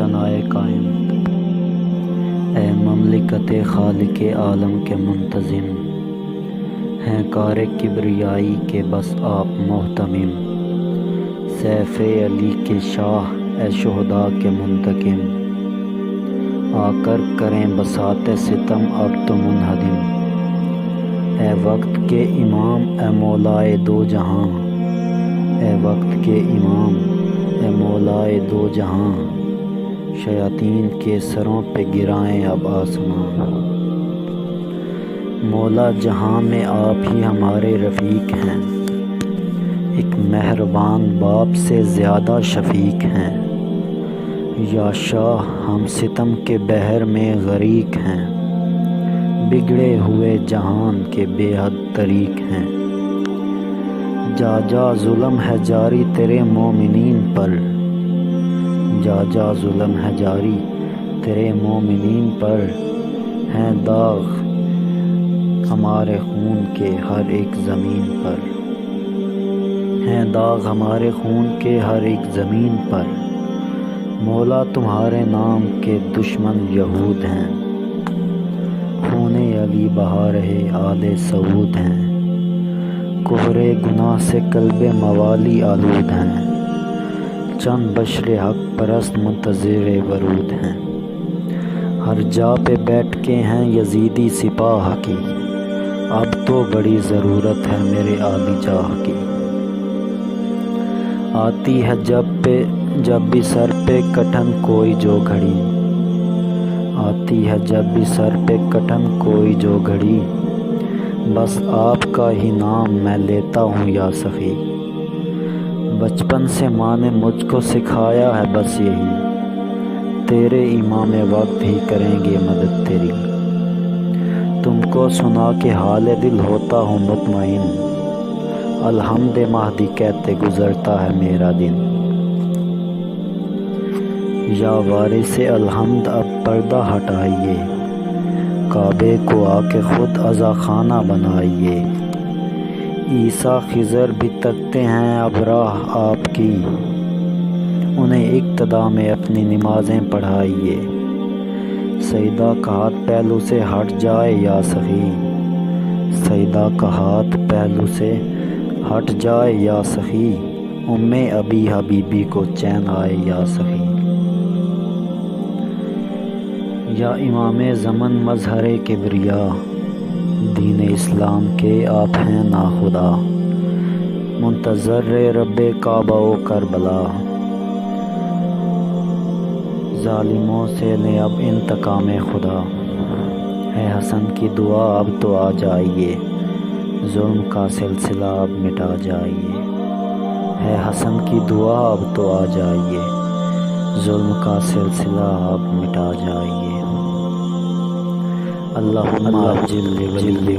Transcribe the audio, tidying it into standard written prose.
ثنائے قائم۔ اے مملکت خالق عالم کے منتظم، ہیں کار کبریائی کے بس آپ محتمم۔ سیف علی کے شاہ اے شہداء کے منتقم، آ کر کریں بساط ستم اب تو منہدم۔ اے وقت کے امام اے مولائے دو جہاں، اے وقت کے امام اے مولائے دو جہاں، شیاطین کے سروں پہ گرائیں اب آسمان۔ مولا جہاں میں آپ ہی ہمارے رفیق ہیں، ایک مہربان باپ سے زیادہ شفیق ہیں۔ یا شاہ ہم ستم کے بحر میں غریق ہیں، بگڑے ہوئے جہان کے بے حد طریق ہیں۔ جا جا ظلم ہے جاری تیرے مومنین پر، جا جا ظلم ہے جاری تیرے مومنین پر، ہیں داغ ہمارے خون کے ہر ایک زمین پر، ہیں داغ ہمارے خون کے ہر ایک زمین پر۔ مولا تمہارے نام کے دشمن یہود ہیں، خون علی بہا رہے آل سعود ہیں۔ کفر گناہ سے قلب موالی آلود ہیں، چند بشر حق پرست منتظر ورود ہیں۔ ہر جا پہ بیٹھ کے ہیں یزیدی سپاہ کی، اب تو بڑی ضرورت ہے میرے عالی جاہ کی۔ آتی ہے جب بھی سر پہ کٹھن کوئی جو گھڑی، آتی ہے جب بھی سر پہ کٹھن کوئی جو گھڑی، بس آپ کا ہی نام میں لیتا ہوں یا سخی۔ بچپن سے ماں نے مجھ کو سکھایا ہے بس یہی، تیرے امام وقت ہی کریں گے مدد تیری۔ تم کو سنا کے حال دل ہوتا ہوں مطمئن، الحمد مہدی کہتے گزرتا ہے میرا دن۔ یا وارث الحمد اب پردہ ہٹائیے، کعبے کو آ کے خود عزا خانہ بنائیے۔ عیسیٰ خضر بھی تکتے ہیں اب راہ آپ کی، انہیں اقتدا میں اپنی نمازیں پڑھائیے۔ سیدہ کا ہاتھ پہلو سے ہٹ جائے یا سخی، سیدہ کا ہاتھ پہلو سے ہٹ جائے یا سخی، ام ابی حبیبی کو چین آئے یا سخی۔ یا امام زمن مظہر کبریا، دین اسلام کے آپ ہیں ناخدا، منتظر رب کعبہ و کربلا۔ ظالموں سے لے اب انتقام خدا، ہے حسن کی دعا اب تو آ جائیے، ظلم کا سلسلہ اب مٹا جائیے۔ ہے حسن کی دعا اب تو آ جائیے، ظلم کا سلسلہ اب مٹا جائیے۔ اللہم عجل ولی